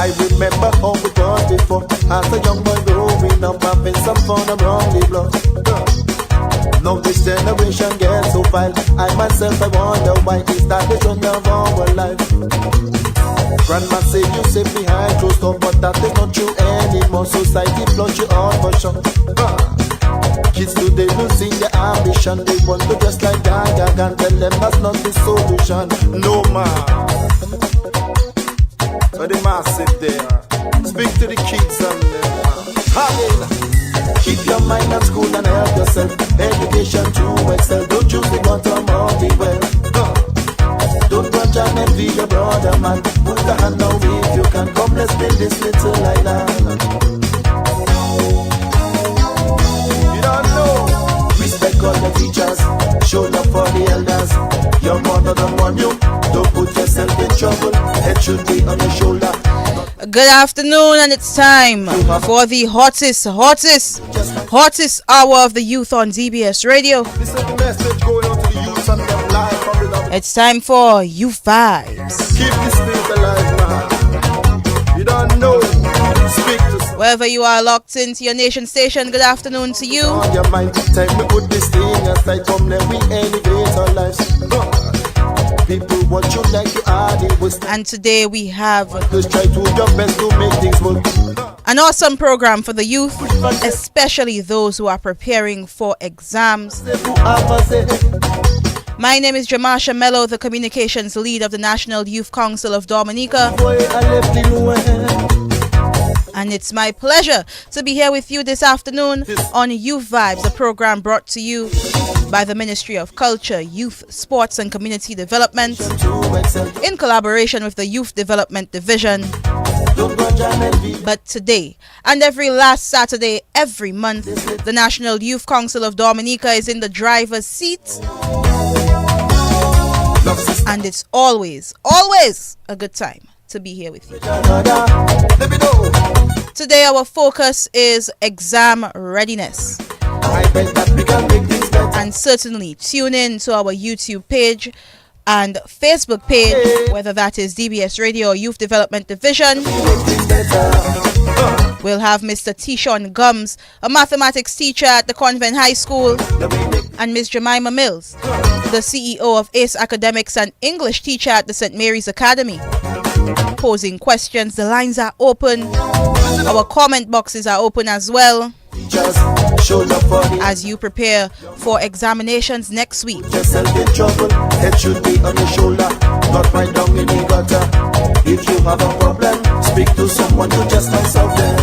I remember how we was before. As a young boy growing up, having some fun around the block. Now this generation gets so vile. I myself, I wonder why is that the trend of our life. Grandma say you sit behind closed door, but that is not true anymore. Society flush you out for sure. Kids today losing their ambition. They want to just like Gaga and tell them that's not the solution. No man. So the massive there. Speak to the kids and keep your mind at school and help yourself. Education to excel. Don't choose the bottom of the well. Don't grudge and envy your brother, man. Put a hand now if you can. Come, let's build this little island. You don't know. Respect all the teachers. Show love for the elders. Your mother don't want you. Don't put yourself in trouble. Head should be on your shoulder. Good afternoon, and it's time for the hottest hour of the youth on DBS Radio. It's time for Youth Vibes. Keep this spirit alive, man. You don't know. Speak to wherever you are locked into your nation station. Good afternoon to you. On your mind, time to put this thing aside. Come, let we elevate our lives. People want you like you are the worst. And today we have just try to do your best to make things work. An awesome program for the youth, especially those who are preparing for exams. My name is Jermasha Mellow, the communications lead of the National Youth Council of Dominica. And it's my pleasure to be here with you this afternoon on Youth Vibes, a program brought to you by the Ministry of Culture, Youth, Sports and Community Development in collaboration with the Youth Development Division. But today and every last Saturday, every month, the National Youth Council of Dominica is in the driver's seat. And it's always a good time to be here with you. Today our focus is exam readiness. And certainly tune in to our YouTube page and Facebook page, whether that is DBS Radio or Youth Development Division. We'll have Mr. Tishawn Gumbs, a mathematics teacher at the Convent High School, and Ms. Jemima Mills, the CEO of Ace Academix English Teacher at the St. Mary's Academy, posing questions. The lines are open. Our comment boxes are open as well, as you prepare for examinations next week. Head should be on your shoulder, not right down in the gutter. If you have a problem, speak to someone to just solve them.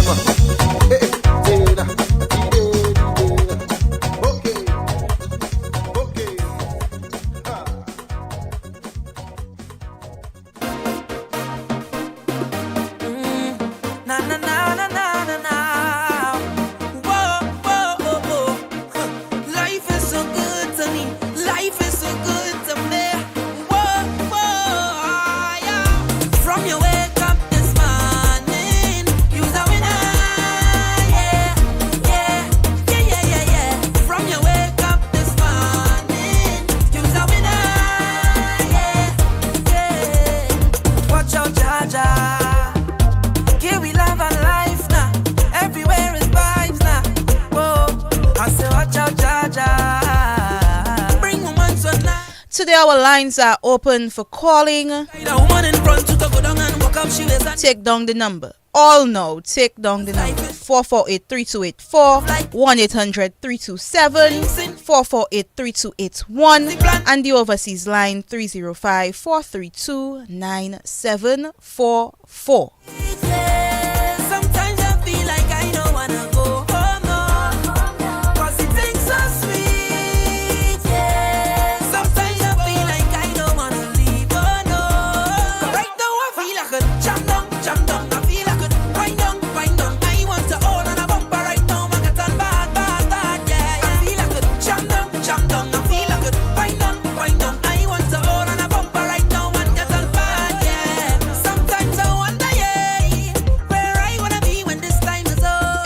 Today our lines are open for calling. Take down the number. All know, take down the number. 448-3284, 1-800-327-448-3281, and the overseas line 305-432-9744.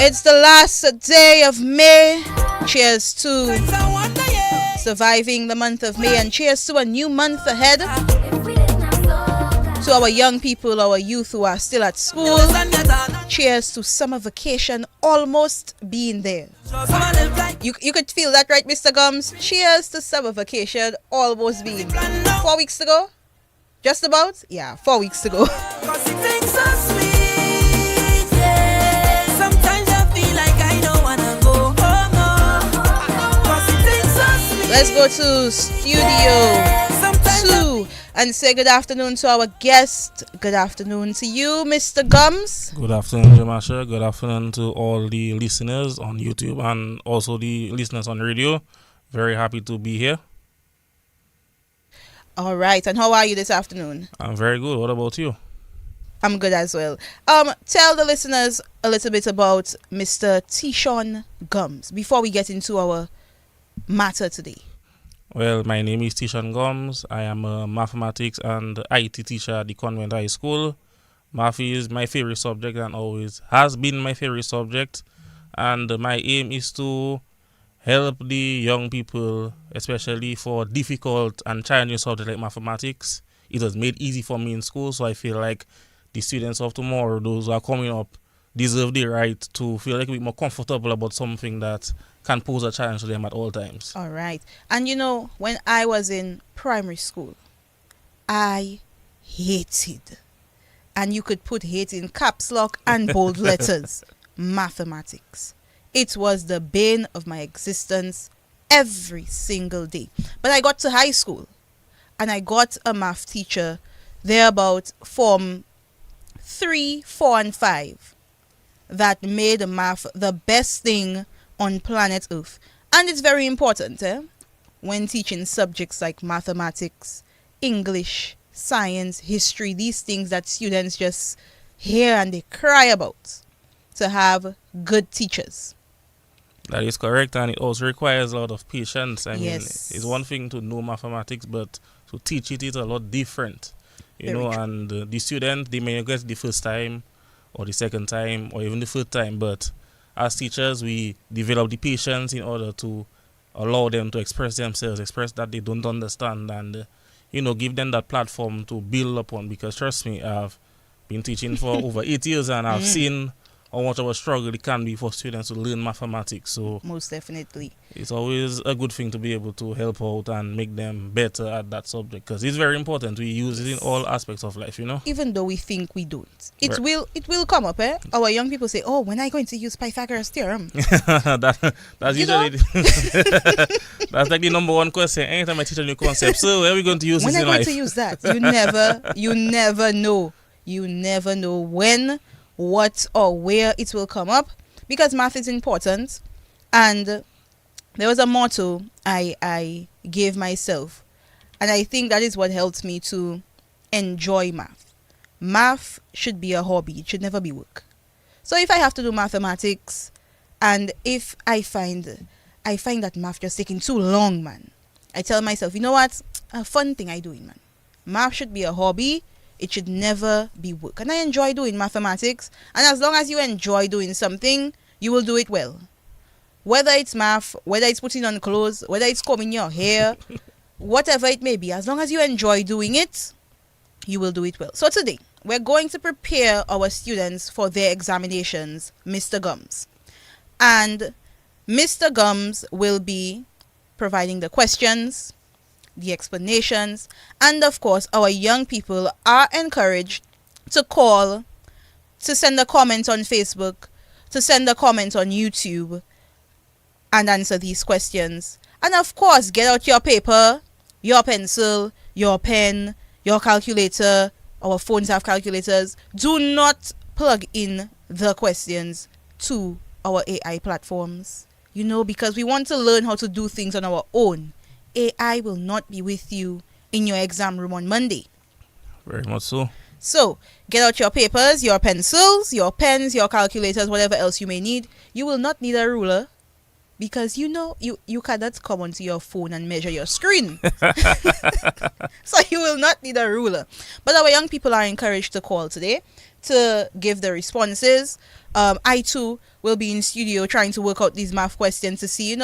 It's the last day of May. Cheers to surviving the month of May, and cheers to a new month ahead. To To our young people, our youth who are still at school, cheers to summer vacation almost being there. You could feel that, right, Mr. Gumbs? Cheers to summer vacation almost being 4 weeks to go. Just about? Yeah, 4 weeks to go. Let's go to Studio 2 and say good afternoon to our guest. Good afternoon to you, Mr. Gumbs. Good afternoon, Jermasha. Good afternoon to all the listeners on YouTube and also the listeners on radio. Very happy to be here. All right, and how are you this afternoon? I'm very good. What about you? I'm good as well. Tell the listeners a little bit about Mr. Tishawn Gumbs before we get into our matter today. Well, my name is Tishawn Gumbs. I am a mathematics and IT teacher at the Convent High School. Math is my favorite subject and always has been my favorite subject. And my aim is to help the young people, especially for difficult and challenging subjects like mathematics. It was made easy for me in school, so I feel like the students of tomorrow, those who are coming up, deserve the right to feel like a bit more comfortable about something that can pose a challenge to them at all times. All right. And you know, when I was in primary school, I hated, and you could put hate in caps lock and bold letters, mathematics. It was the bane of my existence every single day. But I got to high school and I got a math teacher there about Form 3, 4, and 5 that made math the best thing on planet Earth. And it's very important when teaching subjects like mathematics, English, science, history, these things that students just hear and they cry about, to have good teachers. That is correct, and it also requires a lot of patience. I mean, Yes. it's one thing to know mathematics, but to teach it is a lot different. You Very know, true. and the student, they may get the first time or the second time or even the third time, but as teachers, we develop the patience in order to allow them to express themselves, express that they don't understand, and, give them that platform to build upon. Because trust me, I've been teaching for over 8 years, and I've seen how much of a struggle it can be for students to learn mathematics. So Most definitely. it's always a good thing to be able to help out and make them better at that subject, because it's very important. We use it in all aspects of life, Even though we think we don't. It Right. will come up, Our young people say, oh, when are you going to use Pythagoras theorem? That's You know? usually that's like the number one question anytime I teach a new concept. So where are we going to use When this are in you going life? to use that? You never know. You never know when, what, or where it will come up, because math is important. And there was a motto I gave myself, and I think that is what helped me to enjoy math. Math should be a hobby. It should never be work. So if I have to do mathematics, and if I find that math just taking too long, man, I tell myself, you know what? A fun thing I doing, man. Math should be a hobby. It should never be work. And I enjoy doing mathematics. And as long as you enjoy doing something, you will do it well. Whether it's math, whether it's putting on clothes, whether it's combing your hair, whatever it may be, as long as you enjoy doing it, you will do it well. So today, we're going to prepare our students for their examinations, Mr. Gumbs. And Mr. Gumbs will be providing the questions, the explanations, and of course our young people are encouraged to call, to send a comment on Facebook, to send a comment on YouTube, and answer these questions. And of course, get out your paper, your pencil, your pen, your calculator. Our phones have calculators. Do not plug in the questions to our AI platforms, because we want to learn how to do things on our own. AI will not be with you in your exam room on Monday. Very much so. So, get out your papers, your pencils, your pens, your calculators, whatever else you may need. You will not need a ruler, because you cannot come onto your phone and measure your screen. So you will not need a ruler. But our young people are encouraged to call today to give the responses. I too will be in studio trying to work out these math questions to see,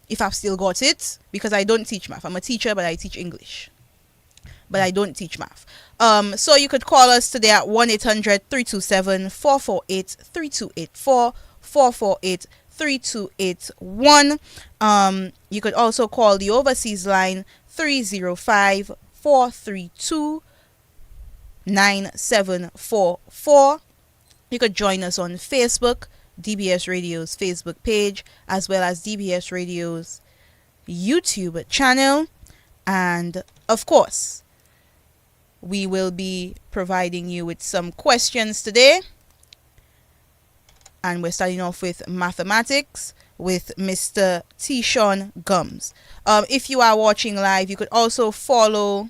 if I've still got it, because I don't teach math. I'm a teacher, but I teach English. but I don't teach math. So you could call us today at 1-800-327-448, 3284, 448-3281. You could also call the overseas line 305-432-9744. You could join us on Facebook, DBS Radio's Facebook page, as well as DBS Radio's YouTube channel. And of course, we will be providing you with some questions today. And we're starting off with mathematics with Mr. Tishawn Gumbs. If you are watching live, you could also follow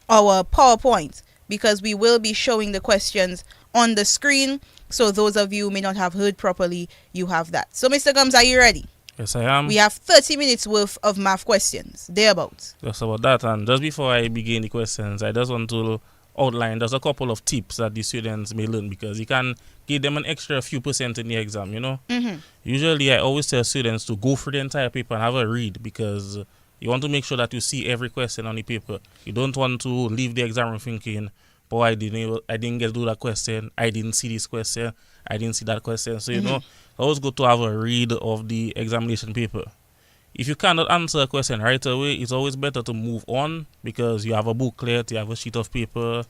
our PowerPoint, because we will be showing the questions on the screen. So those of you who may not have heard properly, you have that. So Mr. Gumbs, are you ready? Yes, I am. We have 30 minutes worth of math questions, thereabouts. Just about that. And just before I begin the questions, I just want to outline there's a couple of tips that the students may learn, because you can give them an extra few percent in the exam, you know. Usually I always tell students to go through the entire paper and have a read, because you want to make sure that you see every question on the paper. You don't want to leave the exam room thinking, boy, I didn't get to do that question, I didn't see this question, I didn't see that question. So you know, always good to have a read of the examination paper. If you cannot answer a question right away, it's always better to move on, because you have a booklet, you have a sheet of paper,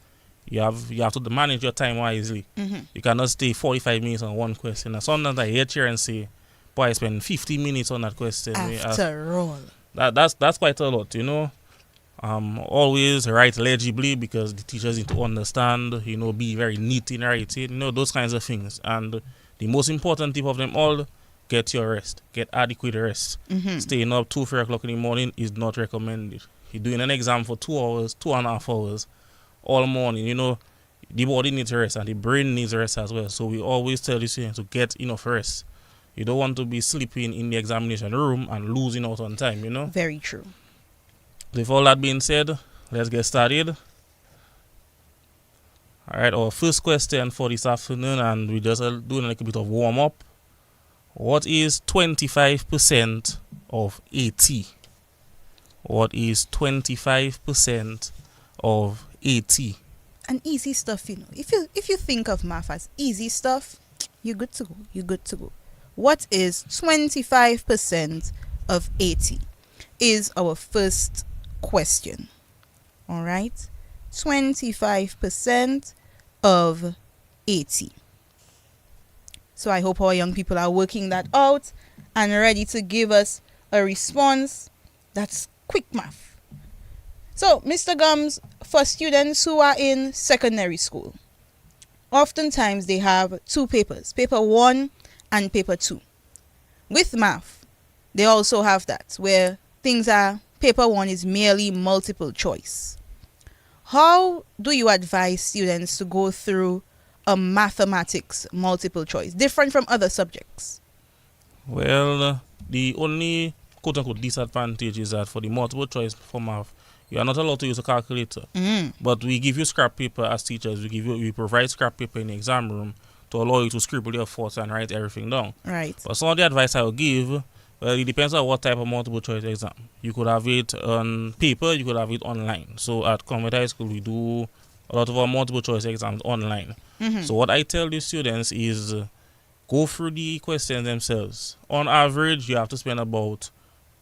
you have to manage your time wisely. You cannot stay 45 minutes on one question. And sometimes I hear here and say, boy, I spent 50 minutes on that question. After all. That's quite a lot, you know. Always write legibly, because the teachers need to understand, you know, be very neat in writing, you know, those kinds of things. And the most important tip of them all, get your rest. Get adequate rest. Staying up 2-3 o'clock in the morning is not recommended. You're doing an exam for 2 hours, 2.5 hours, all morning. You know, the body needs rest and the brain needs rest as well. So we always tell the students to get enough rest. You don't want to be sleeping in the examination room and losing out on time, you know. Very true. With all that being said, let's get started. Alright, our first question for this afternoon, and we just doing a little bit of warm up. What is 25% of 80? What is 25% of 80? And easy stuff, you know. If you think of math as easy stuff, you're good to go. You're good to go. What is 25% of 80? Is our first question. All right. 25% of 80. So I hope our young people are working that out and ready to give us a response that's quick math. So, Mr. Gumbs, for students who are in secondary school, oftentimes they have two papers, paper 1 and paper 2. With math, they also have that, where things are, paper 1 is merely multiple choice. How do you advise students to go through a mathematics multiple choice, different from other subjects? Well, the only quote-unquote disadvantage is that for the multiple choice for math, you are not allowed to use a calculator. But we give you scrap paper as teachers. We provide scrap paper in the exam room to allow you to scribble your thoughts and write everything down. Right. But some of the advice I will give, well, it depends on what type of multiple choice exam. You could have it on paper, you could have it online. So at Convent High School, we do a lot of our multiple choice exams online. So what I tell the students is go through the questions themselves. On average, you have to spend about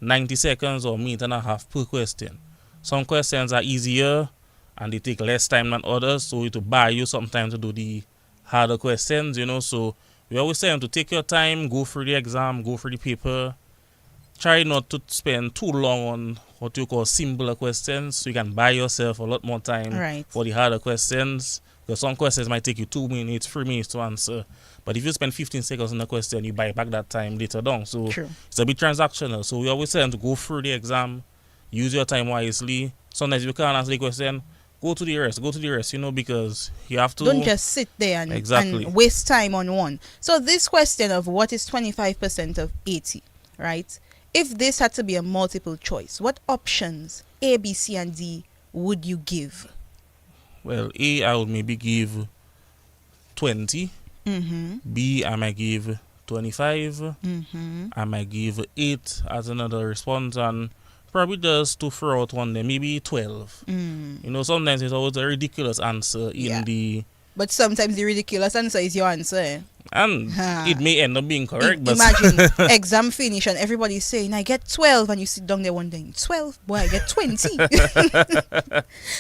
90 seconds or a minute and a half per question. Some questions are easier and they take less time than others, so it will buy you some time to do the harder questions, you know. So we always tell them to take your time, go through the exam, go through the paper. Try not to spend too long on what you call simpler questions, so you can buy yourself a lot more time for the harder questions. Because some questions might take you 2 minutes, 3 minutes to answer. But if you spend 15 seconds on a question, you buy back that time later on. So it's a bit transactional. So we always tell them to go through the exam, use your time wisely. Sometimes if you can't answer the question, go to the rest, you know, because you have to. Don't just sit there and waste time on one. So this question of what is 25% of 80, right? If this had to be a multiple choice, what options, A, B, C, and D, would you give? Well, A, I would maybe give 20. B, I might give 25. I might give 8 as another response. And Probably just to throw out one there, maybe 12. You know, sometimes it's always a ridiculous answer in the... But sometimes the ridiculous answer is your answer. Eh? And it may end up being correct. But Imagine exam finish and everybody's saying, I get 12. And you sit down there wondering, 12? Boy, I get 20.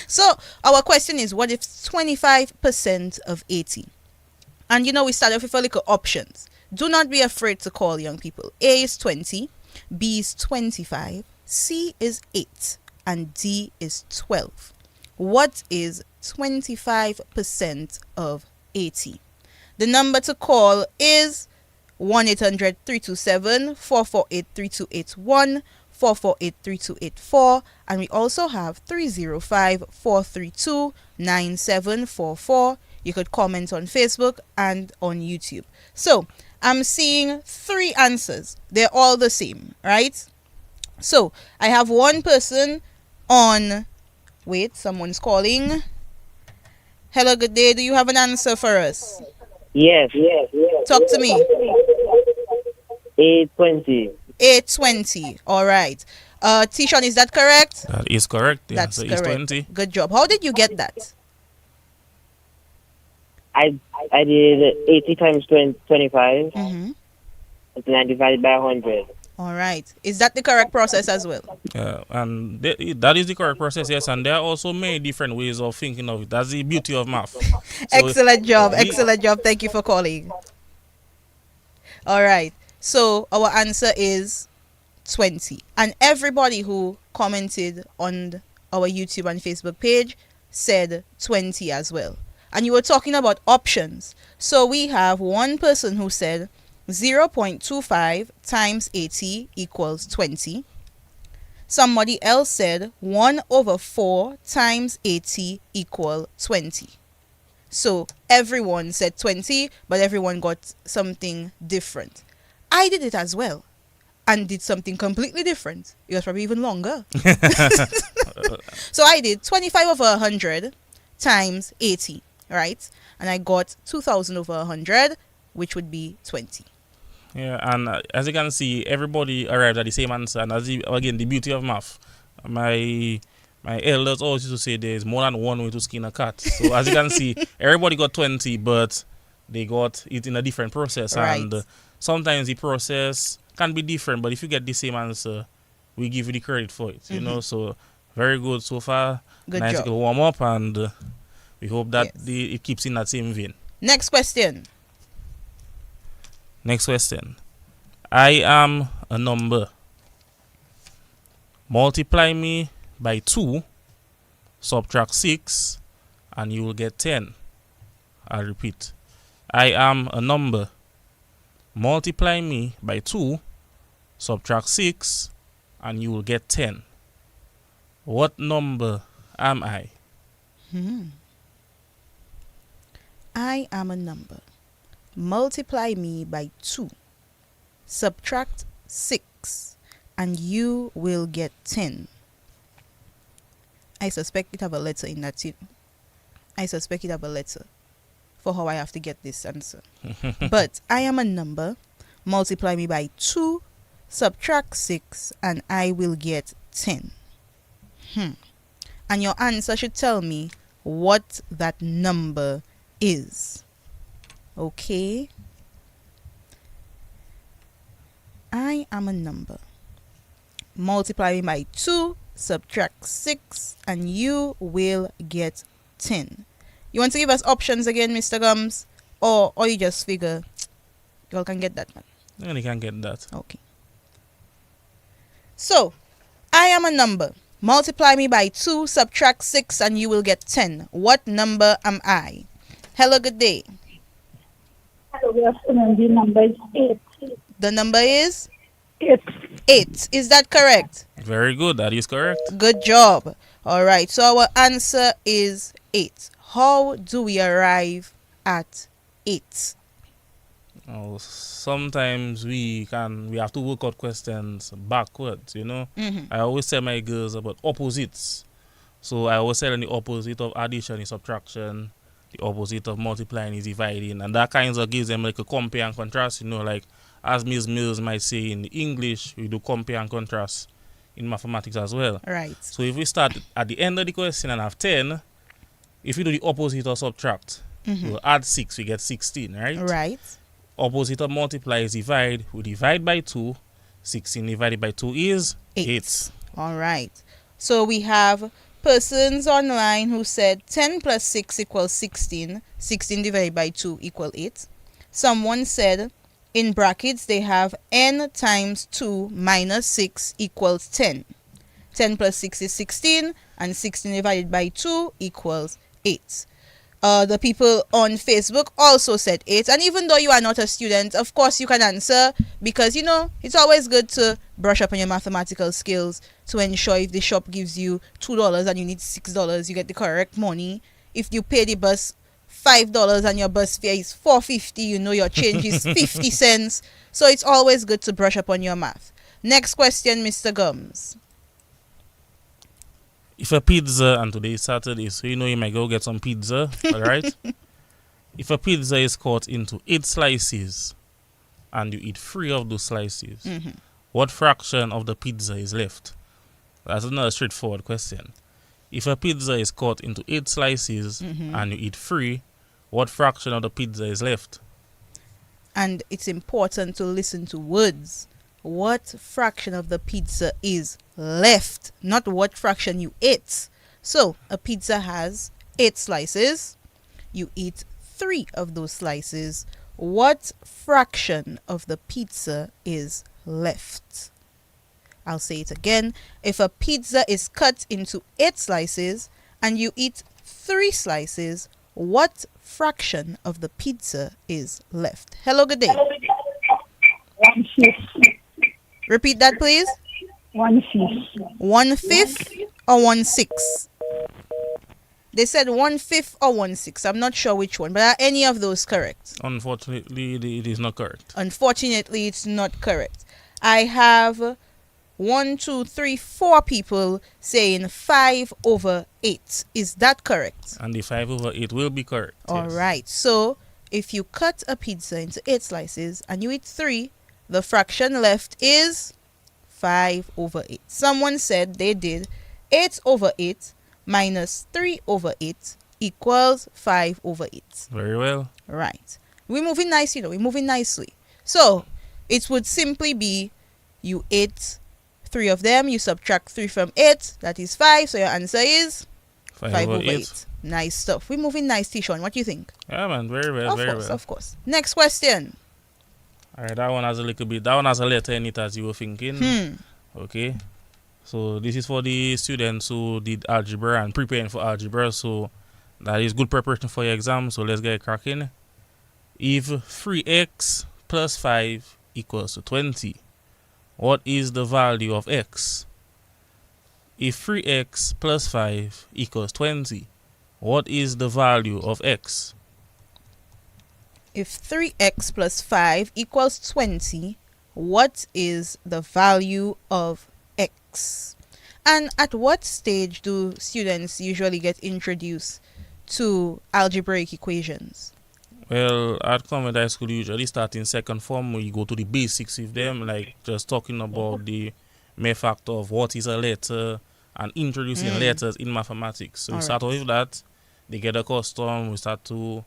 So our question is, what if 25% of 80? And you know, we started with a little options. Do not be afraid to call, young people. A is 20, B is 25, C is 8, and D is 12. What is 25% of 80? The number to call is 1-800-327-448-3281, 448-3284, and we also have 305-432-9744. You could comment on Facebook and on YouTube. So I'm seeing 3 answers. They're all the same, right? So I have one person on. Wait, someone's calling. Hello, good day. Do you have an answer for us? Yes. Talk to me. 820. 820. All right. Tishawn, is that correct? that is correct. The That's answer is correct. 20. Good job. How did you get that? I did 80 times 25, Mm-hmm. and then I divided by 100. All right. Is that the correct process as well? And that is the correct process, yes. And there are also many different ways of thinking of it. That's the beauty of math. So Excellent job. Excellent job. Thank you for calling. All right. So our answer is 20. And everybody who commented on our YouTube and Facebook page said 20 as well. And you were talking about options. So we have one person who said 0.25 times 80 equals 20. Somebody else said 1/4 times 80 equal 20. So everyone said 20, but everyone got something different. I did it as well and did something completely different. It was probably even longer. So I did 25/100 times 80, right? And I got 2000/100, which would be 20. yeah, and as you can see, everybody arrived at the same answer. And again, the beauty of math. My elders always used to say there's more than one way to skin a cat. So as you can see, everybody got 20, but they got it in a different process. Right. And sometimes the process can be different, but if you get the same answer, we give you the credit for it. You know, so very good so far. Good Nice job. little warm up, and we hope that Yes. it keeps in that same vein. Next question. Next question. I am a number. Multiply me by 2, subtract 6, and you will get 10. I'll repeat. I am a number. Multiply me by 2, subtract 6, and you will get 10. What number am I? I am a number. Multiply me by 2. Subtract 6. And you will get 10. I suspect it have a letter in that too. I suspect it have a letter for how I have to get this answer. But I am a number. Multiply me by 2. Subtract 6. And I will get 10. And your answer should tell me what that number is. Okay. I am a number. Multiply me by 2, subtract 6, and you will get 10. You want to give us options again, Mr. Gumbs? Or you just figure y'all can get that, man? And you can get that. Okay. So, I am a number. Multiply me by 2, subtract 6, and you will get 10. What number am I? Hello, good day. Hello, good afternoon. The number is 8. The number is 8. 8. Is that correct? Very good. That is correct. Good job. All right. So our answer is 8. How do we arrive at 8? Oh, sometimes we have to work out questions backwards, you know. I always tell my girls about opposites. So I always tell them the opposite of addition is subtraction, the opposite of multiplying is dividing, and that kind of gives them like a compare and contrast, you know, like as Ms. Mills might say in English, we do compare and contrast. in mathematics as well. Right. So if we start at the end of the question and have 10, if we do the opposite or subtract, we'll add 6, we get 16, right? Right. Opposite of multiply is divide. We divide by 2. 16 divided by 2 is 8. All right. So we have persons online who said 10 plus 6 equals 16. 16 divided by 2 equal 8. Someone said in brackets they have n times 2 minus 6 equals 10. 10 plus 6 is 16 and 16 divided by 2 equals 8. The people on Facebook also said 8, and even though you are not a student, of course you can answer, because you know it's always good to brush up on your mathematical skills to ensure if the shop gives you $2 and you need $6, you get the correct money. If you pay the bus $5 and your bus fare is $4.50, you know your change is 50 cents. So it's always good to brush up on your math. Next question, Mr. Gumbs. If a pizza, and today is Saturday, so you know you might go get some pizza, alright? If a pizza is cut into 8 slices and you eat 3 of those slices, what fraction of the pizza is left? That's another straightforward question. If a pizza is cut into 8 slices and you eat 3, what fraction of the pizza is left? And it's important to listen to words. What fraction of the pizza is left, not what fraction you ate. So a pizza has 8 slices. You eat 3 of those slices. What fraction of the pizza is left? I'll say it again. If a pizza is cut into 8 slices and you eat 3 slices, what fraction of the pizza is left? Hello, good day. 1/5. Repeat that, please. 1/5. 1/5 or 1/6? They said 1/5 or 1/6. I'm not sure which one, but are any of those correct? Unfortunately, it is not correct. Unfortunately, it's not correct. I have 1, 2, 3, 4 people saying 5/8. Is that correct? And the 5/8 will be correct. All yes. right. So if you cut a pizza into 8 slices and you eat 3, the fraction left is 5/8. Someone said they did 8/8 minus 3/8 equals 5/8. Very well. Right. We're moving nicely, We're moving nicely. So it would simply be you ate 3 of them, you subtract 3 from 8, that is 5. So your answer is 5/8. Nice stuff. We're moving nice, Tishawn. What do you think? Yeah, man. Very well. Very well. Of course. Next question. All right, that one has a little bit. That one has a letter in it, as you were thinking. Okay. So this is for the students who did algebra and preparing for algebra. So that is good preparation for your exam. So let's get cracking. If 3x plus 5 equals to 20, what is the value of x? If 3x plus 5 equals 20, what is the value of x? If 3x plus 5 equals 20, what is the value of x? And at what stage do students usually get introduced to algebraic equations? Well, at Convent High School, usually start in second form, where you go to the basics with them, like just talking about the mere fact of what is a letter and introducing letters in mathematics. So we start off with that. They get accustomed. We start to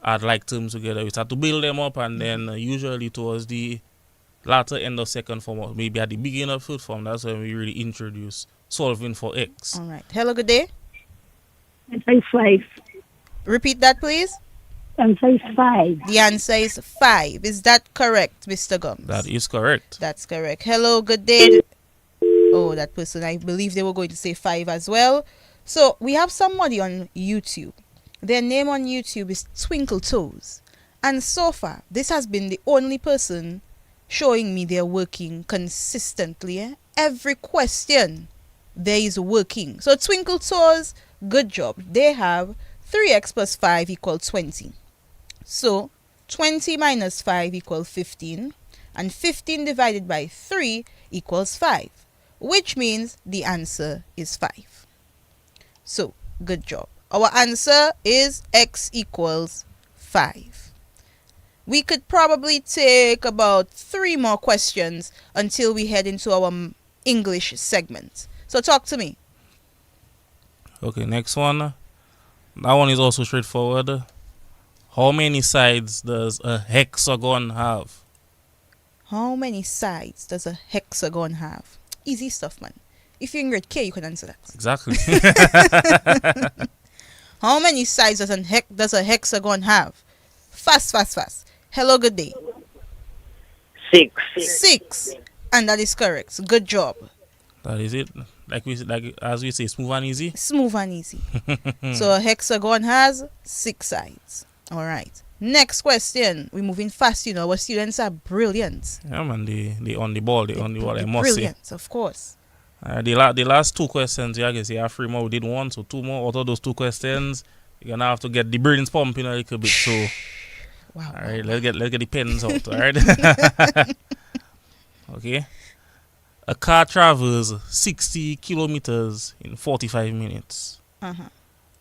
add like terms together. We start to build them up, and then usually towards the latter end of second form, or maybe at the beginning of third form, that's when we really introduce solving for x. All right. Hello, good day. Answer is 5. Repeat that, please. Answer is 5. The answer is 5. Is that correct, Mr. Gumbs? That is correct. That's correct. Hello, good day. Oh, that person, I believe they were going to say 5 as well. So we have somebody on YouTube. Their name on YouTube is Twinkle Toes. And so far, this has been the only person showing me they're working consistently. Every question, there is working. So Twinkle Toes, good job. They have 3x plus 5 equals 20. So 20 minus 5 equals 15. And 15 divided by 3 equals 5. Which means the answer is 5. So, good job. Our answer is x equals 5. We could probably take about 3 more questions until we head into our English segment. So talk to me. Okay, next one. That one is also straightforward. How many sides does a hexagon have? How many sides does a hexagon have? Easy stuff, man. If you're in grade K, you can answer that. Exactly. How many sides does a hexagon have? Fast. Hello, good day. 6. 6. And that is correct. Good job. That is it. As we say, smooth and easy. Smooth and easy. So a hexagon has 6 sides. All right. Next question. We're moving fast, you know. Our students are brilliant. Yeah, man, they on the ball. They on the ball, I must brilliant, of course. say. The last 2 questions, yeah, I guess, yeah, 3 more. We did 1, so 2 more. Out of those 2 questions, you're going to have to get the brains pumping a little bit. So, Wow. all right, let's get the pens out, all right? Okay. A car travels 60 kilometers in 45 minutes. Uh-huh.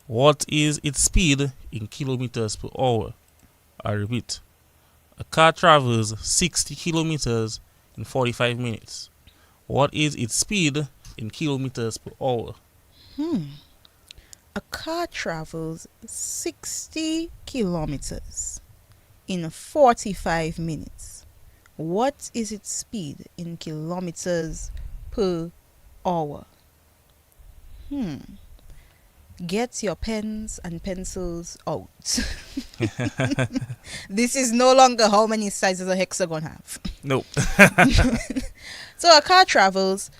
What is its speed in kilometers per hour? I repeat. A car travels 60 kilometers in 45 minutes. What is its speed in kilometers per hour? A car travels 60 kilometers in 45 minutes. What is its speed in kilometers per hour? Get your pens and pencils out. This is no longer how many sides does a hexagon have. Nope. So a car travels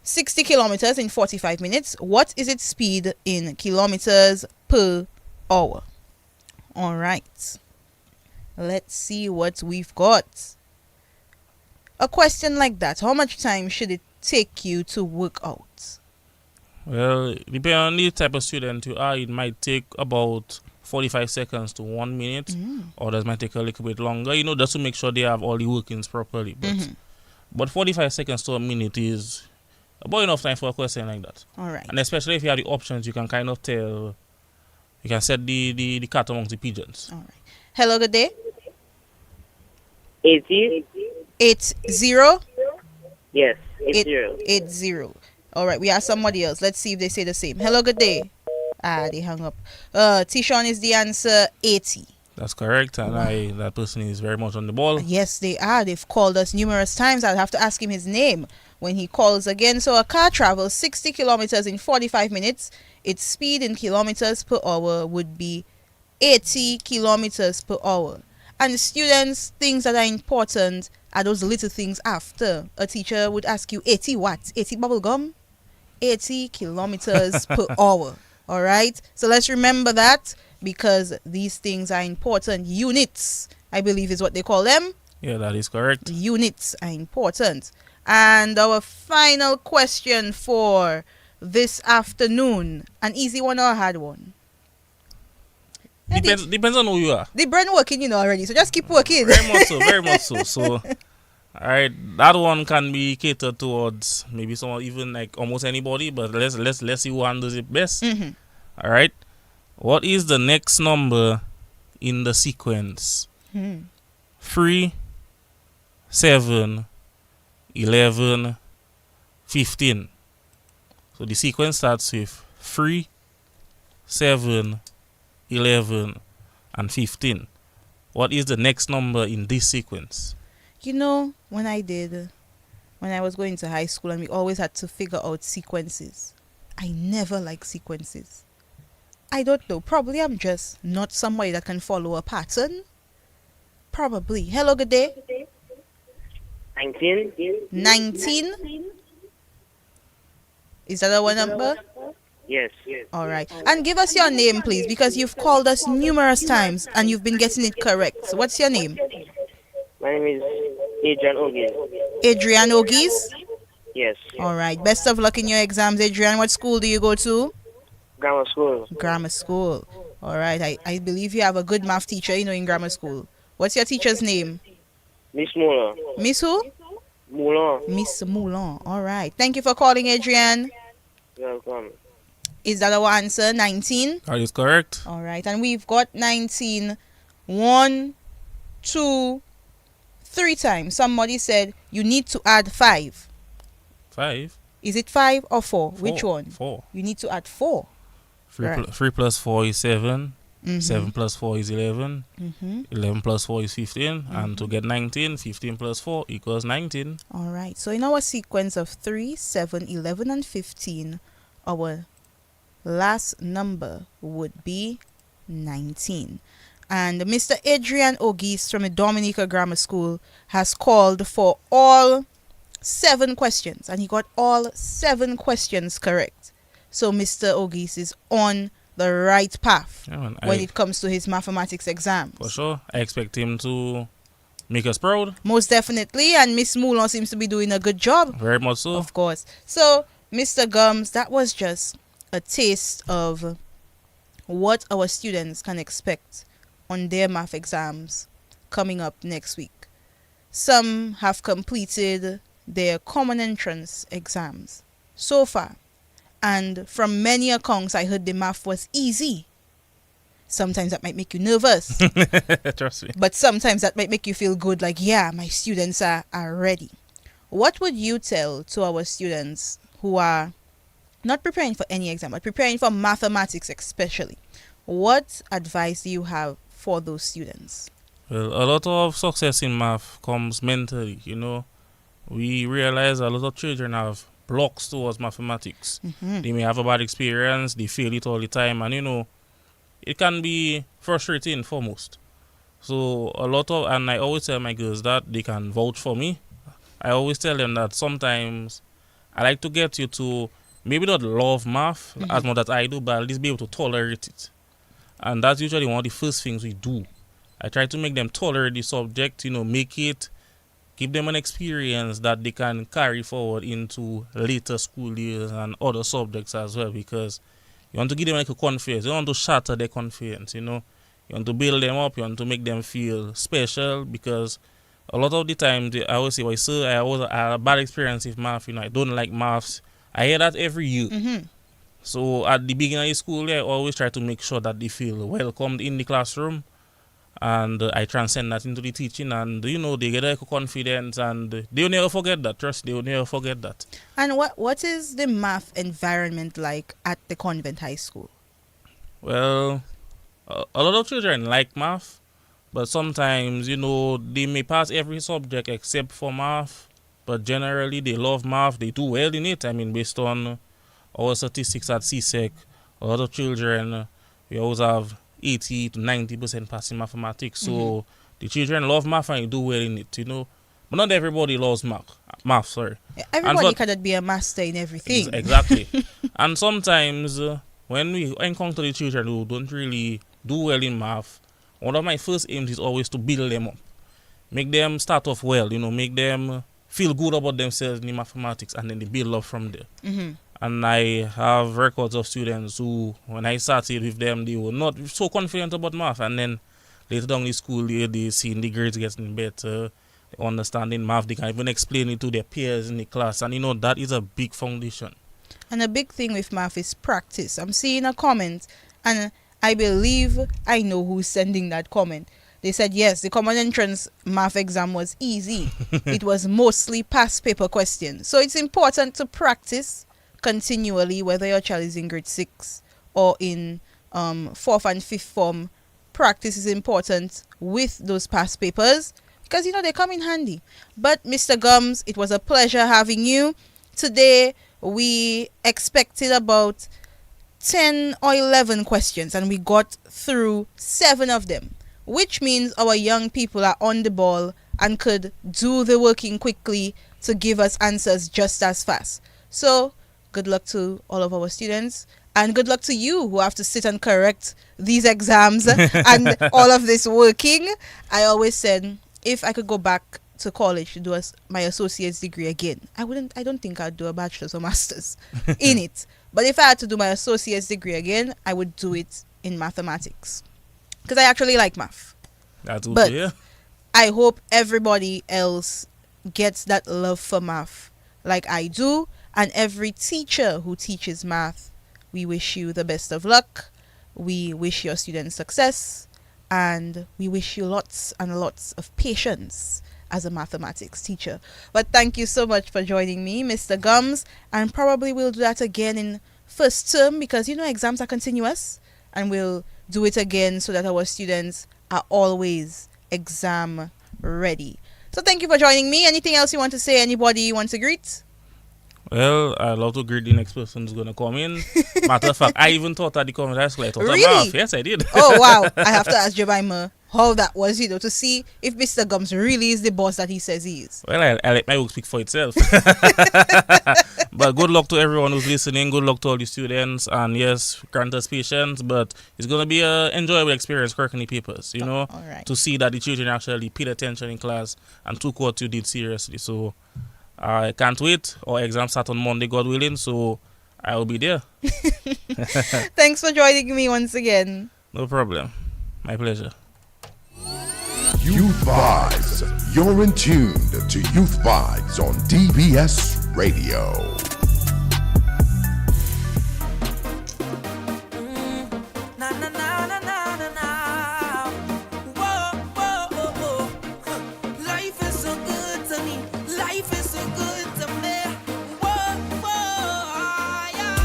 60 kilometers in 45 minutes. What is its speed in kilometers per hour? All right. Let's see what we've got. A question like that, how much time should it take you to work out? Well, depending on the type of student you are, it might take about 45 seconds to 1 minute, others might take a little bit longer, you know, just to make sure they have all the workings properly. But 45 seconds to a minute is about enough time for a question like that. All right. And especially if you have the options, you can kind of tell, you can set the cat amongst the pigeons. All right. Hello, good day. 80? 80? Yes, 80. 80. All right, we have somebody else. Let's see if they say the same. Hello, good day. They hung up. Tishawn is the answer, 80. That's correct, and that person is very much on the ball. Yes, they are. They've called us numerous times. I'll have to ask him his name when he calls again. So a car travels 60 kilometers in 45 minutes. Its speed in kilometers per hour would be 80 kilometers per hour. And students, things that are important are those little things after. A teacher would ask you 80 what? 80 bubble gum? 80 kilometers per hour. All right? So let's remember that, because these things are important. Units, I believe is what they call them. Yeah, that is correct. Units are important. And our final question for this afternoon, an easy one or a hard one? Depends on who you are. The brain working, you know, already. So just keep working. Very much so, very much so. So, all right, that one can be catered towards maybe someone, even like almost anybody. But let's see who handles it best. All right, what is the next number in the sequence? 3, 7, 11, 15. So the sequence starts with 3, 7, 11, and 15. What is the next number in this sequence? You know, when I was going to high school and we always had to figure out sequences, I never liked sequences. I don't know. Probably I'm just not somebody that can follow a pattern. Probably. Hello, good day. 19? 19? Is that our number? Yes. All right. And give us your name, please, because you've called us numerous times and you've been getting it correct. So what's your name? My name is Adrian Ogis. Adrian Ogis? Yes. All right. Best of luck in your exams, Adrian. What school do you go to? Grammar school. Grammar school. All right. I believe you have a good math teacher, you know, in grammar school. What's your teacher's name? Miss Moulin. Miss who? Moulin. Miss Moulin. All right. Thank you for calling, Adrian. You're welcome. Is that our answer? 19? That is correct. All right. And we've got 19 1, 2, 3 times. Somebody said you need to add 5. 5. Is it 5 or 4? Which one? 4. You need to add 4. 3, Right. 3 plus 4 is 7. Mhm. 7 plus 4 is 11. Mhm. 11 plus 4 is 15. And to get 19, 15 plus 4 equals 19. All right. So in our sequence of 3, 7, 11, and 15, our last number would be 19. And Mr. Adrian Ogis from the Dominica Grammar School has called for all 7 questions, and he got all 7 questions correct. So Mr. Ogis is on the right path Yeah, man, when it comes to his mathematics exams. for sure. I expect him to make us proud. Most definitely, and Miss Moulon seems to be doing a good job. Very much so. Of course. So, Mr. Gumbs, that was just a taste of what our students can expect on their math exams coming up next week. Some have completed their common entrance exams so far, and from many accounts I heard the math was easy. Sometimes that might make you nervous, Trust me. but sometimes that might make you feel good, like, yeah, my students are ready. What would you tell to our students who are not preparing for any exam, but preparing for mathematics especially? What advice do you have for those students? Well, a lot of success in math comes mentally, you know. We realize a lot of children have blocks towards mathematics. They may have a bad experience, they fail it all the time, and you know, it can be frustrating for most. So and I always tell my girls that they can vouch for me. I always tell them that sometimes I like to get you to maybe not love math as much as I do, but at least be able to tolerate it. And that's usually one of the first things we do. I try to make them tolerate the subject, you know, give them an experience that they can carry forward into later school years and other subjects as well, because you want to give them like a confidence. You don't want to shatter their confidence, you know. You want to build them up, you want to make them feel special, because a lot of the time I always say, well, sir, I had a bad experience with math, you know, I don't like maths. I hear that every year. So at the beginning of the school year, I always try to make sure that they feel welcomed in the classroom. And I transcend that into the teaching, and you know, they get a confidence, and they'll never forget that. Trust, they'll never forget that. And what is the math environment like at the convent high school? Well, a lot of children like math, but sometimes, you know, they may pass every subject except for math, but generally they love math, they do well in it. I mean, based on our statistics at CSEC, a lot of children, we always have 80 to 90% passing mathematics. So the children love math and do well in it, you know. But not everybody loves math, sorry. Everybody cannot be a master in everything. Exactly. And sometimes when we encounter the children who don't really do well in math, one of my first aims is always to build them up. Make them start off well, you know, make them feel good about themselves in mathematics, and then they build up from there. And I have records of students who, when I started with them, they were not so confident about math. And then later down in the school year, they see the grades getting better, they understanding math, they can even explain it to their peers in the class. And you know, that is a big foundation. And a big thing with math is practice. I'm seeing a comment, and I believe I know who's sending that comment. They said, yes, the common entrance math exam was easy. It was mostly past paper questions. So it's important to practice continually, whether your child is in grade 6 or in 4th and 5th form. Practice is important with those past papers, because you know they come in handy. But Mr. Gumbs, it was a pleasure having you today. We expected about 10 or 11 questions, and we got through 7 of them, which means our young people are on the ball and could do the working quickly to give us answers just as fast. So good luck to all of our students, and good luck to you who have to sit and correct these exams and all of this working. I always said, if I could go back to college to do my associate's degree again, I don't think I'd do a bachelor's or master's in it. But if I had to do my associate's degree again, I would do it in mathematics, because I actually like math. That's good But to hear. I hope everybody else gets that love for math like I do. And every teacher who teaches math, we wish you the best of luck. We wish your students success. And we wish you lots and lots of patience as a mathematics teacher. But thank you so much for joining me, Mr. Gumbs, and probably we'll do that again in first term because exams are continuous, and we'll do it again so that our students are always exam ready. So thank you for joining me. Anything else you want to say? Anybody you want to greet? Well, I'd love to greet the next person who's going to come in. Matter of fact, I even thought at the comment high school, I thought Really? Math. Yes, I did. Oh, wow. I have to ask Jemima how that was, to see if Mr. Gumbs really is the boss that he says he is. Well, I let my work speak for itself. But good luck to everyone who's listening. Good luck to all the students. And yes, grant us patience. But it's going to be an enjoyable experience correcting the papers, All right. to see that the children actually paid attention in class and took what you did seriously. So I can't wait. Our exam start on Monday, God willing. So I will be there. Thanks for joining me once again. No problem. My pleasure. Youth Vibes. You're in tune to Youth Vibes on DBS Radio. Na na na na na na na. Whoa, whoa, whoa, whoa. Life is so good to me. Life is so good to me. Whoa, whoa, yeah.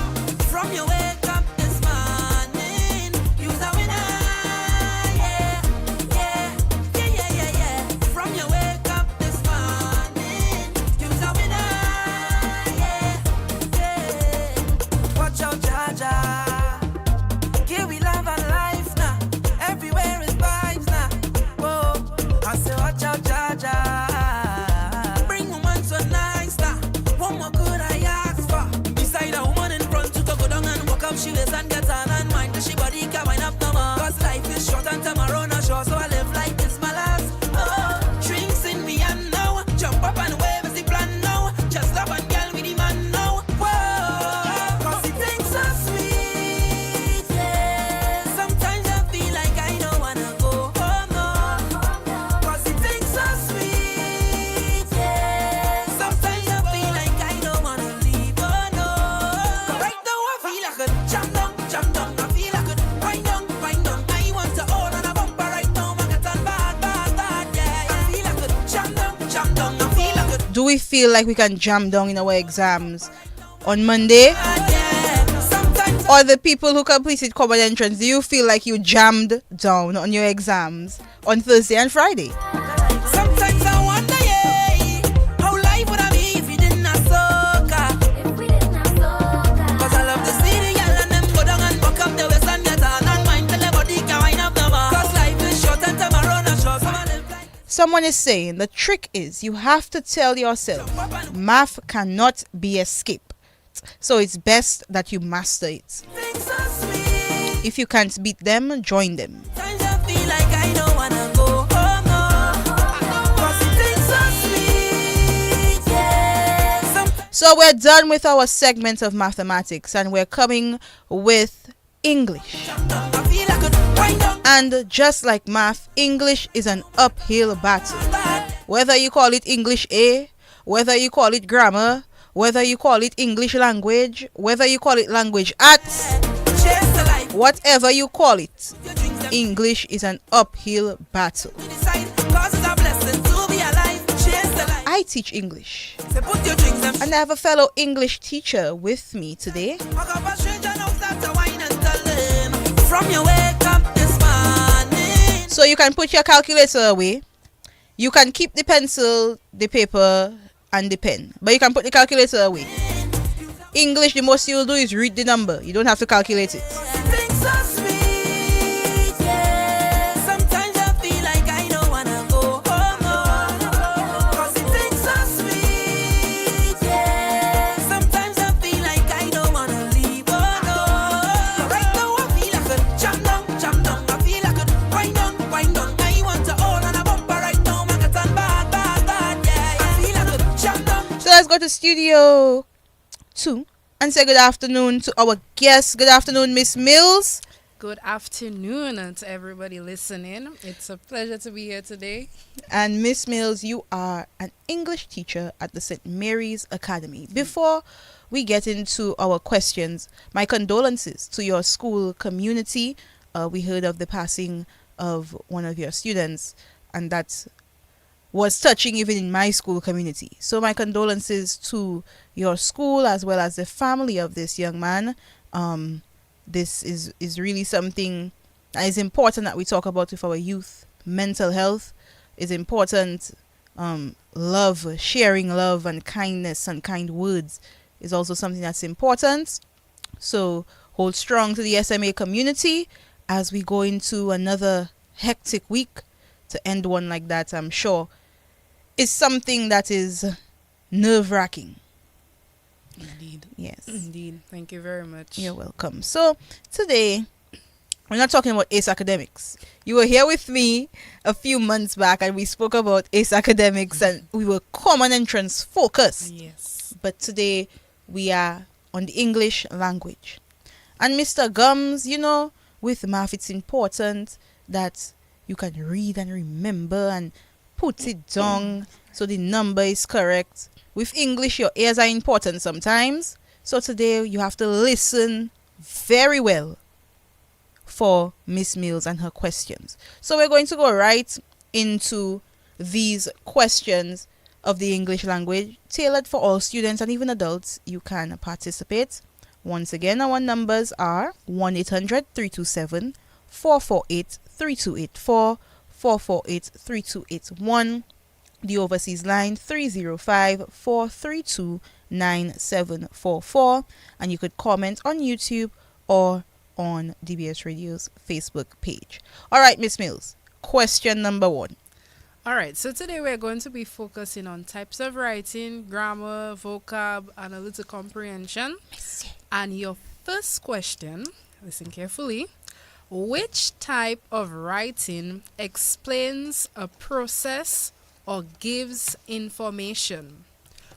From your wake up this morning, you're a winner. Yeah, yeah, yeah, yeah, yeah, yeah. From your wake up this morning, you're a winner. Yeah, yeah. Watch out, Jaja. Here we love and life now. Everywhere is vibes now. Whoa, I say watch out, Jaja. Bring woman so nice now. What more could I ask for? Beside a woman in front to go down and walk up she waist and get on and mind that she body can wind up no more. Cause life is short and tomorrow not sure, so I live like it's my last. Oh, drinks in me and now. Jump up and wave is the plan now. Just love and girl with the man now. Whoa, cause it tastes so sweet. Yeah. Sometimes I feel like I don't wanna go home no. Cause it tastes so sweet. Yeah. Sometimes I feel like I don't wanna leave, oh no. 'Cause right now I feel like a jam down. I feel like a wind down. I want to hold on a bumper right now. I get on bad, yeah. I feel like a jam down. I feel like a Do we feel like we can jam down in our exams on Monday? yeah. Sometimes Or the people who completed common entrance, do you feel like you jammed down on your exams on Thursday and Friday? Sometimes I wonder, yeah, how life would have been if we didn't have soccer. Cause I love to see the girl and them go down and buck up the waist and get on and mind till their body can wind up no more. Cause life is short and tomorrow not sure, so I live like Someone is saying the trick is you have to tell yourself math cannot be escaped. So it's best that you master it. things so sweet. If you can't beat them, join them. Sometimes I feel like I don't wanna go home no. Cause it tastes so sweet, yeah. Sometimes So we're done with our segment of mathematics and we're coming with English. I feel like a wind down. And just like math, English is an uphill battle. Whether you call it English A, whether you call it grammar, whether you call it English language, whether you call it language arts, Chase the life. whatever you call it, Your dreams them English is an uphill battle. decide. Cause it's a blessing to be alive. Chase the life. I teach English Say put your drinks them. and I have a fellow English teacher with me today. Walk up a stranger now start to wine and tell them. From your wake up this morning. So you can put your calculator away. You can keep the pencil, the paper, and the pen. But you can put the calculator away. English, the most you'll do is read the number. You don't have to calculate it. Things so sweet, yeah. Sometimes I feel like I don't wanna go home no. Cause it tastes so sweet, yeah. Sometimes I feel like I don't wanna leave, oh no. Right now I feel like a jam down. I feel like a wind down. I want to hold on a bumper right now. I get on bad, yeah. I feel like a jam down. So let's go to Studio 2 and say good afternoon to our guest. Good afternoon, Miss Mills. Good afternoon to everybody listening. It's a pleasure to be here today. And Miss Mills, you are an English teacher at the St. Mary's Academy. Before we get into our questions, my condolences to your school community. We heard of the passing of one of your students, and that's was touching even in my school community. So my condolences to your school as well as the family of this young man. This is really something that is important that we talk about with our youth. Mental health is important. Love, sharing love and kindness and kind words is also something that's important. So hold strong to the SMA community as we go into another hectic week. To end one like that, I'm sure, is something that is nerve-wracking. Indeed. Yes. Indeed. Thank you very much. You're welcome. So today, we're not talking about Ace Academics. You were here with me a few months back and we spoke about Ace Academics and we were common entrance focused. Yes. But today, we are on the English language. And Mr. Gumbs, you know, with math, it's important that you can read and remember and put it down so the number is correct. With English, your ears are important sometimes. So today, you have to listen very well for Miss Mills and her questions. So we're going to go right into these questions of the English language, tailored for all students and even adults. You can participate. Once again, our numbers are 1-800-327-448-3284, 448-3281, the overseas line 305-432-9744, and you could comment on YouTube or on DBS Radio's Facebook page. All right, Miss Mills, question number 1. All right, so today we're going to be focusing on types of writing, grammar, vocab, and a little comprehension. And your first question, listen carefully, which type of writing explains a process or gives information?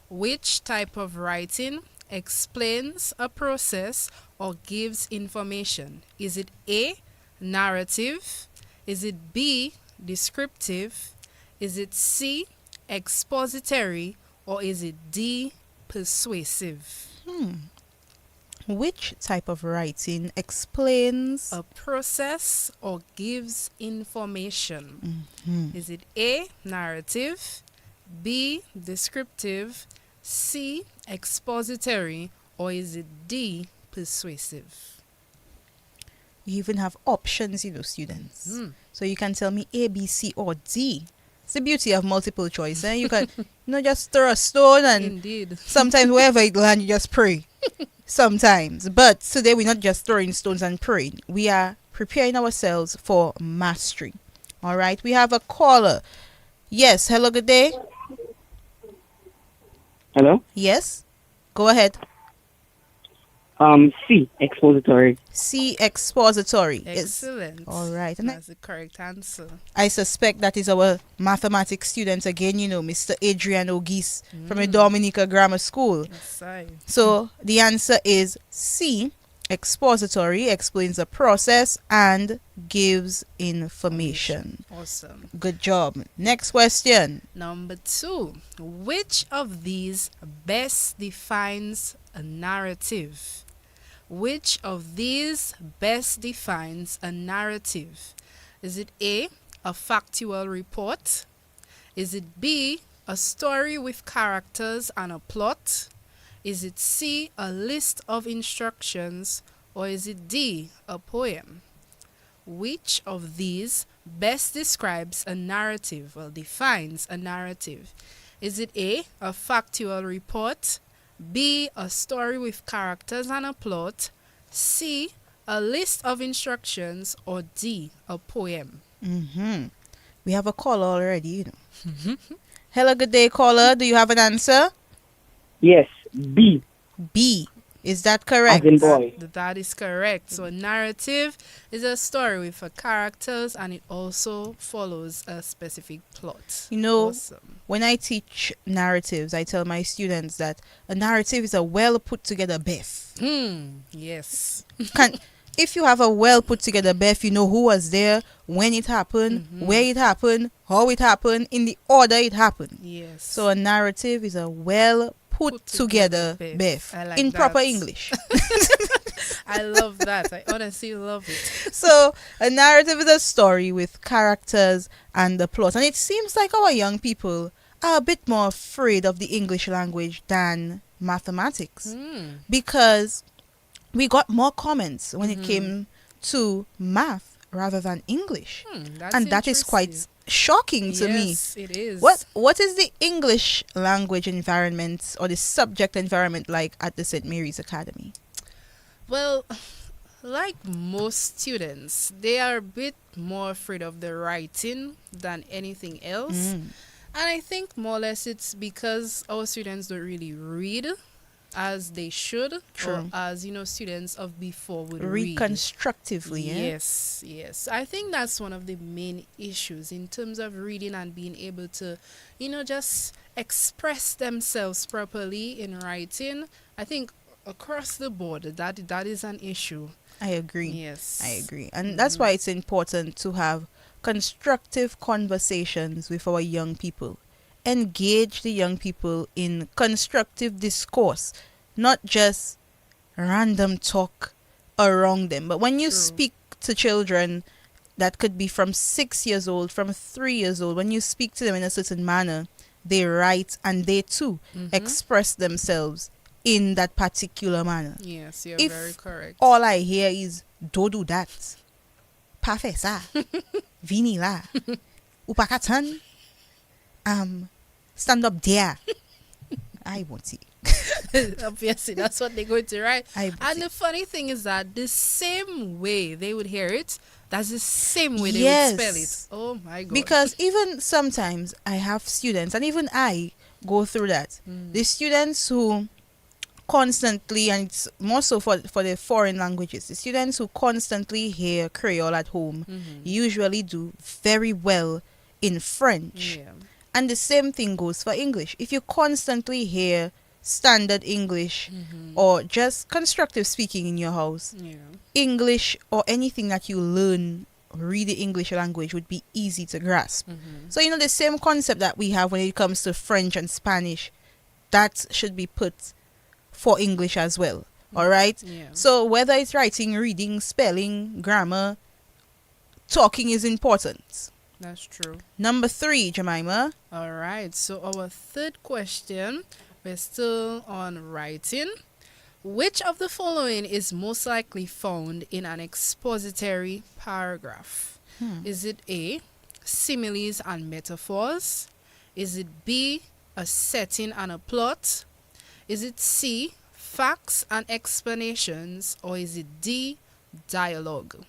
Which type of writing explains a process or gives information? Is it A, narrative? Is it B, descriptive? Is it C, expository? Or is it D, persuasive? Which type of writing explains A process or gives information? Is it A, narrative? B, descriptive? C, expository? Or is it D, persuasive? You even have options, you know, students. So you can tell me A, B, C, or D. It's the beauty of multiple choice. Eh? You can, just throw a stone and Indeed. sometimes wherever it lands, you just pray. Sometimes. But today we're not just throwing stones and praying. We are preparing ourselves for mastery. All right. We have a caller. Yes. Hello. Good day. Hello? Yes. Go ahead. C, expository. C, expository. Excellent. All right. And That's the correct answer. I suspect that is our mathematics student again, Mr. Adrian Ogis from the Dominica Grammar School. Yes, I. So the answer is C, expository, explains the process and gives information. Awesome. Good job. Next question. Number 2. Which of these best defines a narrative? Which of these best defines a narrative? Is it A, a factual report? Is it B, a story with characters and a plot? Is it C, a list of instructions? Or is it D, a poem? Which of these best describes a narrative, defines a narrative? Is it A, a factual report? B, a story with characters and a plot? C, a list of instructions? Or D, a poem? We have a caller already, Hello, good day, caller. Do you have an answer? Yes, B, B. Is that correct? as in boy. That is correct. So a narrative is a story with characters and it also follows a specific plot. Awesome. When I teach narratives, I tell my students that a narrative is a well put together Beth. Yes. If you have a well put together Beth, you know who was there, when it happened, where it happened, how it happened, in the order it happened. Yes. So a narrative is a well put together Beth. I like In that. proper English. I love that. I honestly love it. So a narrative is a story with characters and the plot. And it seems like our young people are a bit more afraid of the English language than mathematics. Because we got more comments when it came to math rather than English. And that is quite shocking to me. Yes, it is. What is the English language environment or the subject environment like at the St. Mary's Academy? Well, like most students, they are a bit more afraid of the writing than anything else. And I think more or less it's because our students don't really read as they should. True. Or as, students of before would Read read. constructively, Yes. I think that's one of the main issues in terms of reading and being able to, just express themselves properly in writing. I think across the board, that is an issue. I agree. Yes. I agree. And that's why it's important to have constructive conversations with our young people. Engage the young people in constructive discourse, not just random talk around them. But when you speak to children that could be from 6 years old, from 3 years old, when you speak to them in a certain manner, they write and they too express themselves in that particular manner. Yes, you're If very correct. all I hear is don't do that, Professor, Vinila, Upakatan, stand up there. I won't see. Obviously, that's what they're going to write. I won't And see. the funny thing is that the same way they would hear it, that's the same way they Yes. would spell it. Oh my God. Because even sometimes I have students, and even I go through that. The students who constantly, and it's more so for the foreign languages, the students who constantly hear Creole at home usually do very well in French. Yeah. And the same thing goes for English. If you constantly hear standard English or just constructive speaking in your house, Yeah. English or anything that you learn, read the English language would be easy to grasp. So, the same concept that we have when it comes to French and Spanish, that should be put for English as well. All right? Yeah. So, whether it's writing, reading, spelling, grammar, talking is important. That's true. Number 3, Jemima. All right. So our third question, we're still on writing. Which of the following is most likely found in an expository paragraph? Is it A, similes and metaphors? Is it B, a setting and a plot? Is it C, facts and explanations? Or is it D, dialogue?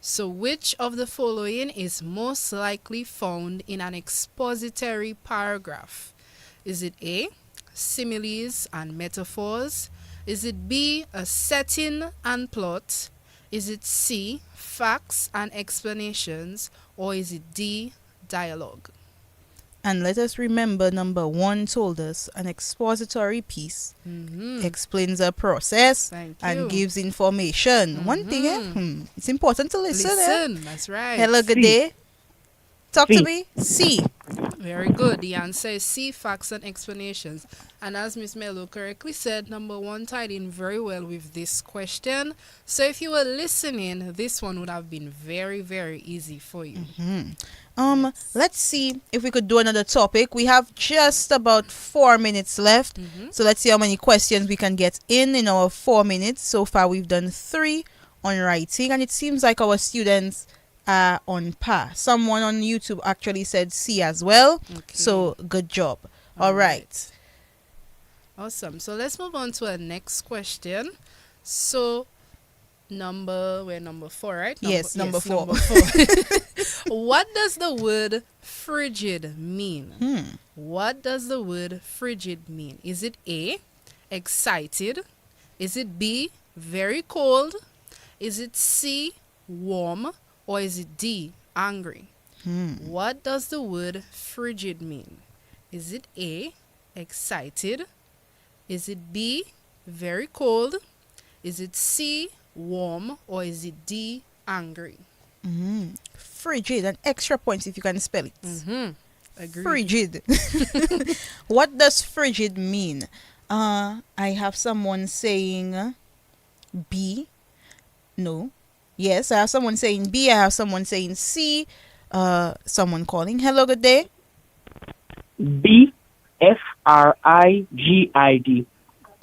So which of the following is most likely found in an expository paragraph? Is it A, similes and metaphors? Is it B, a setting and plot? Is it C, facts and explanations? Or is it D, dialogue? And let us remember number 1 told us an expository piece explains a process Thank and you. gives information. One thing, it's important to listen. Listen, that's right. Hello, good C. day. Talk to C. me. C. Very good. The answer is C, facts and explanations. And as Miss Mellow correctly said, number 1 tied in very well with this question. So if you were listening, this one would have been very, very easy for you. Let's see if we could do another topic. We have just about 4 minutes left. So let's see how many questions we can get in our 4 minutes. So far we've done 3 on writing, and it seems like our students are on par. Someone on YouTube actually said C as well. Okay. So good job. All right. Awesome. So let's move on to our next question. So we're number 4, right? Yes, number 4. Number 4. What does the word frigid mean? What does the word frigid mean? Is it A, excited? Is it B, very cold? Is it C, warm? Or is it D, angry? What does the word frigid mean? Is it A, excited? Is it B, very cold? Is it C, warm? Or is it D, angry? Frigid, and extra points if you can spell it. Agreed. Frigid. What does frigid mean? I have someone saying B, No. Yes, I have someone saying B. I have someone saying C. Someone calling. Hello, good day. B, Frigid.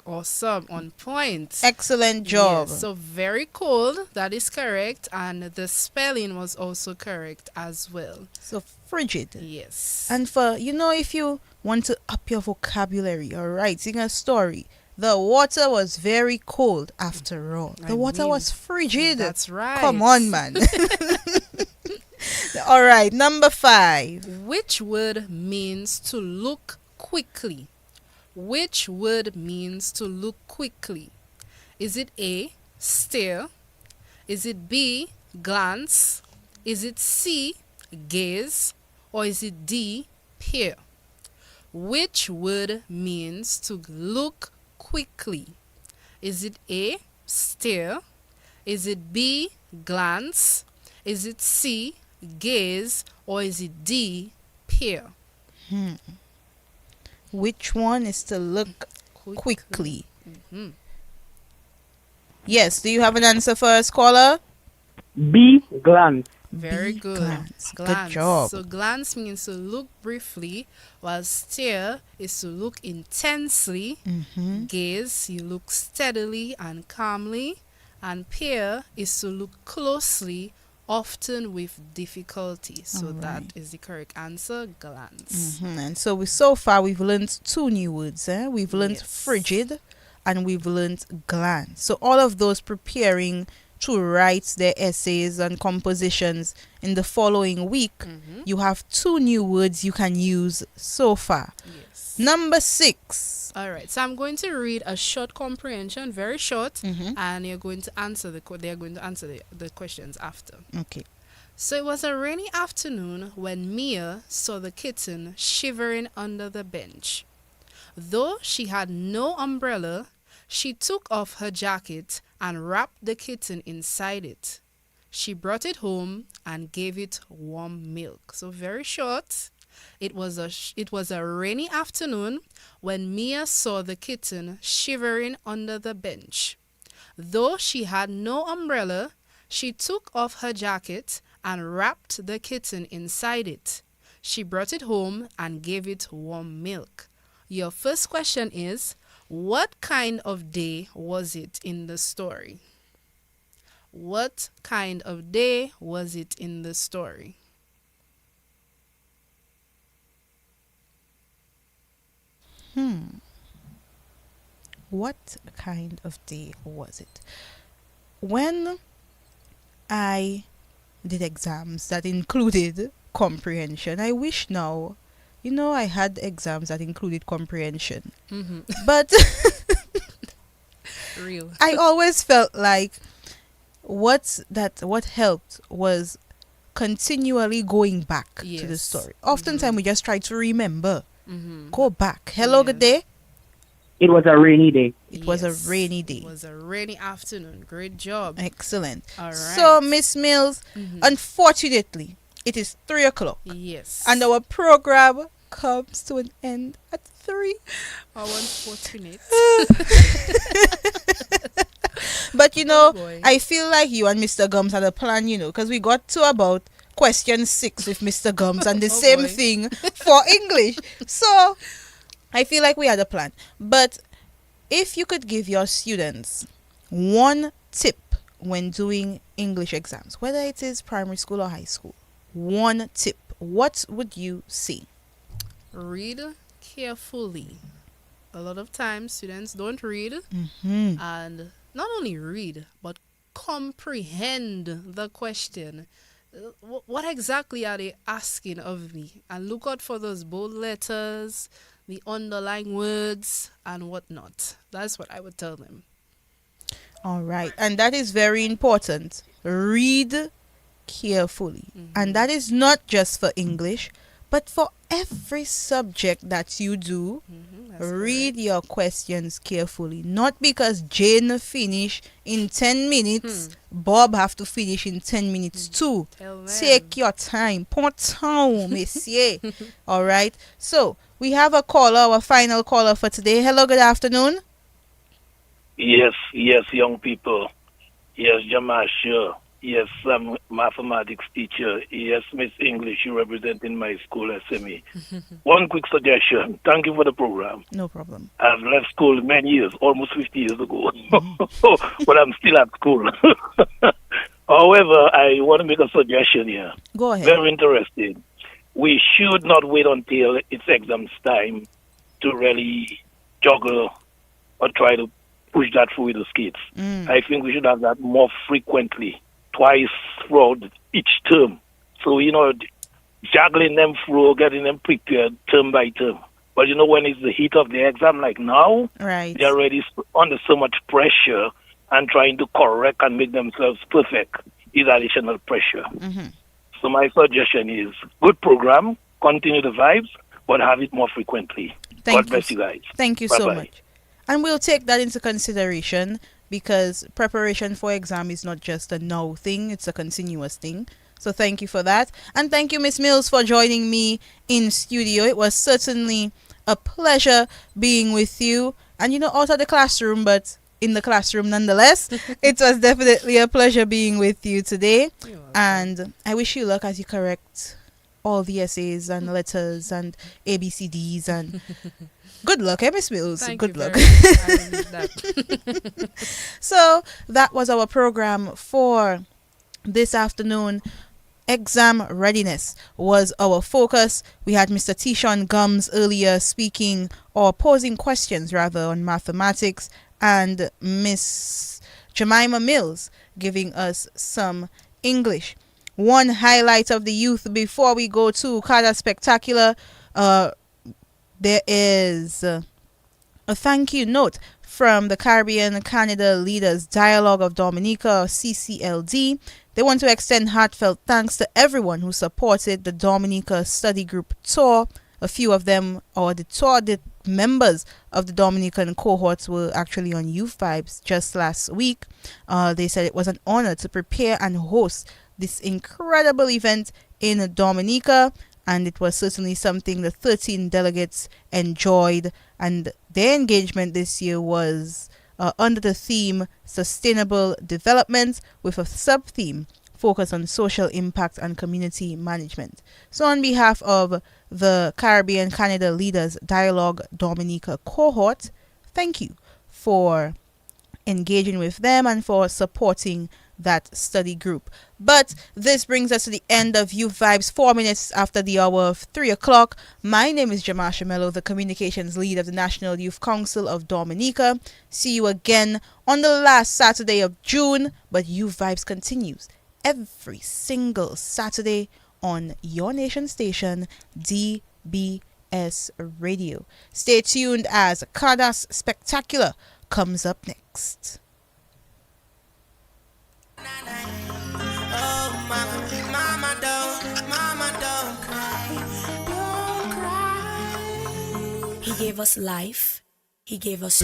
Awesome, on point. Excellent job. Yes, so very cold, that is correct, and the spelling was also correct as well. So frigid. Yes. And for, if you want to up your vocabulary or writing a story, the water was very cold after all. The water was frigid. That's right. Come on, man. All right, number 5. Which word means to look quickly? Which word means to look quickly? Is it A, stare? Is it B, glance? Is it C, gaze? Or is it D, peer? Which word means to look quickly? Is it A, stare? Is it B, glance? Is it C, gaze? Or is it D, peer? Which one is to look quickly? Mm-hmm. Yes, do you have an answer for us, caller? B, glance. Very B, good. glance. Good job. So glance means to look briefly, while stare is to look intensely. Gaze, you look steadily and calmly. And peer is to look closely, often with difficulty. So that is the correct answer, glance. And so far we've learned 2 new words. We've learned frigid and we've learned glance. So all of those preparing to write their essays and compositions in the following week, you have 2 new words you can use so far. Yes. Number 6. All right, so I'm going to read a short comprehension, very short, and you're going to answer they're going to answer the questions after. Okay. So it was a rainy afternoon when Mia saw the kitten shivering under the bench. Though she had no umbrella, she took off her jacket and wrapped the kitten inside it. She brought it home and gave it warm milk. So very short. It was a rainy afternoon when Mia saw the kitten shivering under the bench. Though she had no umbrella, she took off her jacket and wrapped the kitten inside it. She brought it home and gave it warm milk. Your first question is, what kind of day was it in the story? What kind of day was it in the story? What kind of day was it? When I did exams that included comprehension, I wish now, I had exams that included comprehension. But Real. I always felt like what helped was continually going back to the story. Oftentimes we just try to remember. Go back. Hello, good day. It was a rainy day. It was a rainy day. It was a rainy afternoon. Great job. Excellent. All right. So, Miss Mills, unfortunately, it is 3 o'clock. Yes. And our program comes to an end at 3. How unfortunate. But, boy. I feel like you and Mr. Gumbs had a plan, because we got to about question 6 with Mr. Gumbs and the same boy. thing for English. So, I feel like we had a plan. But if you could give your students one tip when doing English exams, whether it is primary school or high school, one tip, what would you say? Read carefully. A lot of times students don't read and not only read but comprehend the question. What exactly are they asking of me? And look out for those bold letters, the underlying words and whatnot. That's what I would tell them. All right. And that is very important. Read carefully. And that is not just for English, but for every subject that you do. Read your questions carefully. Not because Jane finish in 10 minutes, Bob have to finish in 10 minutes too. Take your time. Put time, monsieur. All right. So, we have a caller, our final caller for today. Hello, good afternoon. Yes, young people. Yes, Jermasha. Yes, I'm mathematics teacher. Yes, Miss English, you representing my school SME. One quick suggestion. Thank you for the program. No problem. I've left school many years, almost 50 years ago, but I'm still at school. However, I want to make a suggestion here. Go ahead. Very interesting. We should not wait until it's exams time to really juggle or try to push that through with the kids. I think we should have that more frequently, twice throughout each term. So, juggling them through, getting them prepared term by term. But, when it's the heat of the exam, like now, right, they're already under so much pressure and trying to correct and make themselves perfect is additional pressure. So my suggestion is good program, continue the vibes, but have it more frequently. God bless you guys. Thank you so much. And we'll take that into consideration because preparation for exam is not just a now thing, it's a continuous thing. So thank you for that. And thank you, Miss Mills, for joining me in studio. It was certainly a pleasure being with you. And, out of the classroom, but in the classroom nonetheless. It was definitely a pleasure being with you today. And I wish you luck as you correct all the essays and letters and ABCDs and good luck, Miss Mills. Good luck. So that was our program for this afternoon. Exam readiness was our focus. We had Mr. Tishawn Gumbs earlier speaking or posing questions rather on mathematics, and Miss Jemima Mills giving us some English. One highlight of the youth before we go to Kada Spectacular, there is a thank you note from the Caribbean Canada Leaders Dialogue of Dominica, CCLD. They want to extend heartfelt thanks to everyone who supported the Dominica Study Group tour. A few of them, or the members of the Dominican cohorts, were actually on Youth Vibes just last week. They said it was an honor to prepare and host this incredible event in Dominica, and it was certainly something the 13 delegates enjoyed, and their engagement this year was under the theme Sustainable Development, with a sub-theme focused on social impact and community management. So on behalf of the Caribbean Canada Leaders Dialogue Dominica cohort, thank you for engaging with them and for supporting that study group. But this brings us to the end of Youth Vibes, 4 minutes after the hour of 3 o'clock. My name is Jermasha Mellow, the communications lead of the National Youth Council of Dominica. See you again on the last Saturday of June, but Youth Vibes continues every single Saturday on your nation station, DBS Radio. Stay tuned as Kadas Spectacular comes up next. Oh, mama don't cry. He gave us life. He gave us